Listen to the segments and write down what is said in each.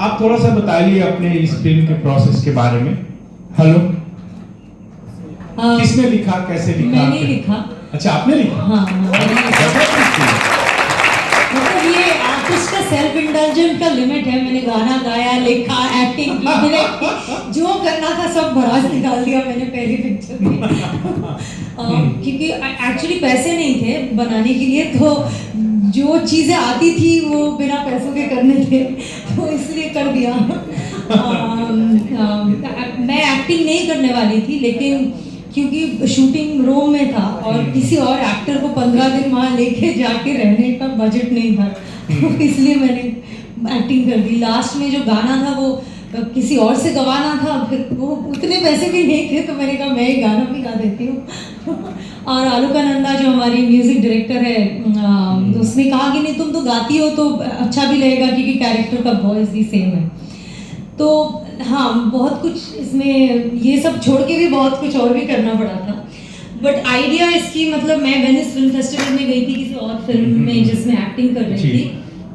आप थोड़ा सा बताइए अपने इस फिल्म के प्रोसेस के बारे में। हेलो, किसने लिखा, कैसे लिखा? मैंने लिखा। अच्छा, आपने लिखा? हाँ, मतलब ये आर्टिस्ट का सेल्फ इंडल्जेंट का लिमिट है। मैंने गाना गाया, लिखा, एक्टिंग की, डायरेक्ट की, जो करना था सब भड़ास निकाल दिया मैंने पहली पिक्चर में। क्योंकि एक्चुअली पैसे नहीं थे बनाने के लिए, तो जो चीज़ें आती थी वो बिना पैसों के करने थे, तो इसलिए कर दिया। मैं एक्टिंग नहीं करने वाली थी, लेकिन क्योंकि शूटिंग रोम में था और किसी और एक्टर को 15 दिन वहाँ लेके जाके रहने का बजट नहीं था, तो इसलिए मैंने एक्टिंग कर दी। लास्ट में जो गाना था वो किसी और से गवाना था, फिर वो उतने पैसे भी नहीं थे, तो मैंने कहा मैं ही गाना भी गा देती हूँ। और आलोकानंदा जो हमारी म्यूजिक डायरेक्टर है, उसने कहा कि नहीं तुम तो गाती हो तो अच्छा भी लगेगा, क्योंकि कैरेक्टर का वॉइस भी सेम है। तो हाँ, बहुत कुछ इसमें, ये सब छोड़ के भी बहुत कुछ और भी करना पड़ा था। बट आइडिया इसकी, मतलब मैं वेनिस फिल्म फेस्टिवल में गई थी किसी और फिल्म में जिसमें एक्टिंग कर रही थी।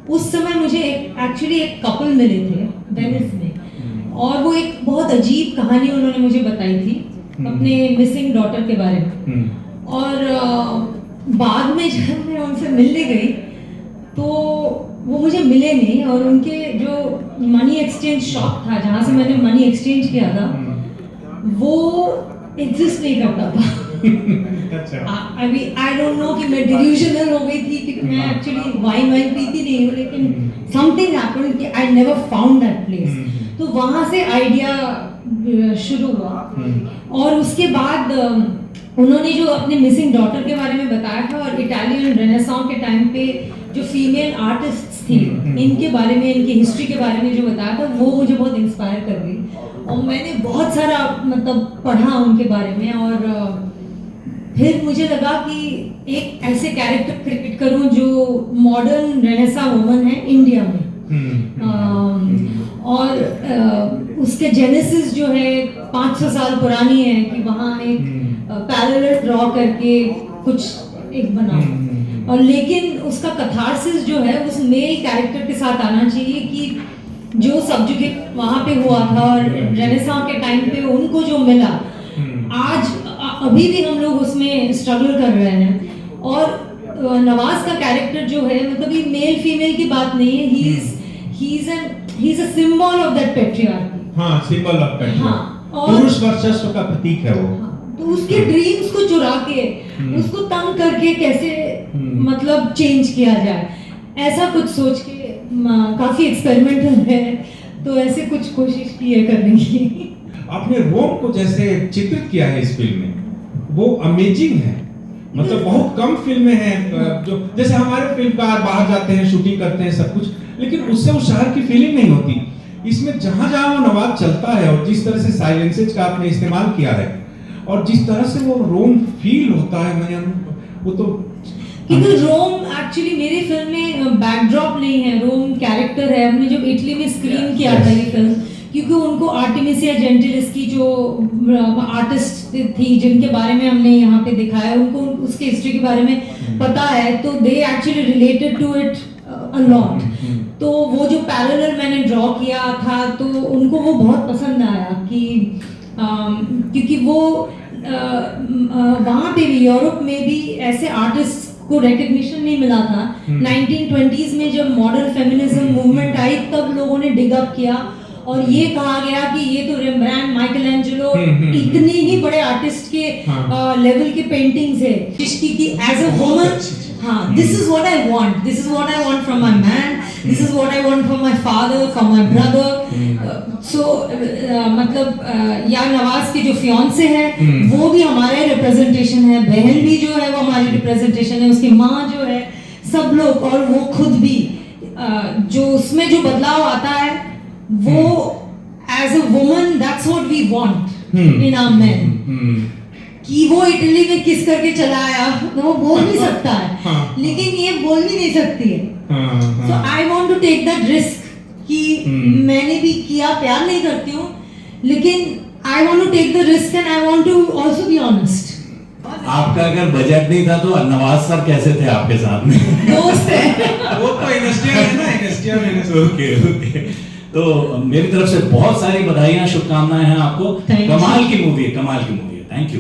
उस समय मुझे एक्चुअली एक कपल मिले थे वेनिस में, और वो एक बहुत अजीब कहानी उन्होंने मुझे बताई थी अपने मिसिंग डॉटर के बारे में। और बाद में जब मैं उनसे मिलने गई तो वो मुझे मिले नहीं, और उनके जो मनी एक्सचेंज शॉप था जहाँ से मैंने मनी एक्सचेंज किया था वो एग्जिस्ट नहीं करता था। अभी आई डोंट नो कि मैं डिल्यूजनल हो गई थी, क्योंकि मैं एक्चुअली वाइन पीती नहीं हूँ, लेकिन समथिंग हैपेंड कि I never found that place. तो वहाँ से आइडिया शुरू हुआ, और उसके बाद उन्होंने जो अपने मिसिंग डॉटर के बारे में बताया था, और इटालियन रेनेसां के टाइम पे जो फीमेल आर्टिस्ट्स थी इनके बारे में, इनकी हिस्ट्री के बारे में जो बताया था, वो मुझे बहुत इंस्पायर कर गई। और मैंने बहुत सारा मतलब पढ़ा उनके बारे में, और फिर मुझे लगा कि एक ऐसे कैरेक्टर क्रिएट करूं जो मॉडर्न रेनेसां वुमन है इंडिया में। और उसके जेनेसिस जो है 500 साल पुरानी है, कि वहाँ एक पैरेलल ड्रॉ करके कुछ एक बना, और लेकिन उसका कथारसिस जो है उस मेल कैरेक्टर के साथ आना चाहिए, कि जो सब्जुगेट वहाँ पे हुआ था और रेनेसां के टाइम पे उनको जो मिला, आज अभी भी हम लोग उसमें स्ट्रगल कर रहे हैं। और नवाज का कैरेक्टर जो है, मतलब ये मेल फीमेल की बात नहीं है, he is a symbol of that patriarchy. हाँ, सिंबल ऑफ पेट्रियार्की। हाँ, पुरुष वर्चस्व का प्रतीक है वो। तो उसके ड्रीम्स को चुरा के, उसको तंग करके कैसे मतलब चेंज किया जाए, ऐसा कुछ सोच के काफी एक्सपेरिमेंटल है, तो ऐसे कुछ कोशिश की है करने की। आपने रोम को जैसे चित्रित किया है इस फिल्म में, वो अमेजिंग है। मतलब बहुत कम फिल्में हैं जो, जैसे हमारे फिल्मकार बाहर जाते हैं, शूटिंग करते हैं, सब कुछ, लेकिन उससे उस शहर की फीलिंग नहीं होती। इसमें जहां जहां वो नवाब चलता है, और जिस तरह से साइलेंसेज का आपने इस्तेमाल किया है, और जिस तरह से वो रोम फील होता है, मैंने वो तो, क्योंकि रोम एक्चुअली मेरी फिल्म में बैकड्रॉप नहीं है, रोम कैरेक्टर है। हमने जब इटली में स्क्रीन किया था ये फिल्म, क्योंकि उनको आर्टेमिसिया जेंटिलिस की जो आर्टिस्ट थी जिनके बारे में हमने यहाँ पे दिखाया, उनको उसके हिस्ट्री के बारे में पता है, तो they actually related to it a lot. तो वो जो पैरेलल मैंने ड्रॉ किया था, तो उनको वो बहुत पसंद आया, कि क्योंकि वो वहाँ पे भी, यूरोप में भी ऐसे आर्टिस्ट को रिकग्निशन नहीं मिला था। 1920s में जब मॉडर्न फेमिनिज्म मूवमेंट आई, तब लोगों ने डिग अप किया, और ये कहा गया कि ये तो रेम्ब्रांड, माइकल एंजेलो, इतने ही बड़े आर्टिस्ट के लेवल के पेंटिंग्स है, कि एज अ वुमन, हाँ, this is what I want, this is what I want from my man, this is what I want from my father, from my brother. So मतलब या नवाज के जो fiance हैं वो भी हमारे रिप्रेजेंटेशन है, बहन भी जो है वो हमारी रिप्रेजेंटेशन है, उसकी माँ जो है, सब लोग, और वो खुद भी, जो उसमें जो बदलाव आता है वो as a woman, that's what we want in our men. कि वो इटली में किस करके चला आया, वो बोल भी सकता है, लेकिन ये बोल भी नहीं सकती है। So I want to take that risk, कि मैंने भी किया, प्यार नहीं करती हूँ, लेकिन I want to take the risk, and I want to also be honest. आपका अगर बजट नहीं था तो नवाज सर कैसे थे आपके साथ में? दोस्त है। वो तो इन्वेस्टर है ना, इन्वेस्टर। Okay okay. तो मेरी तरफ से बहुत सारी बधाइयां, शुभकामनाएं हैं आपको। Thank you. कमाल की मूवी है, कमाल की मूवी है। Thank you.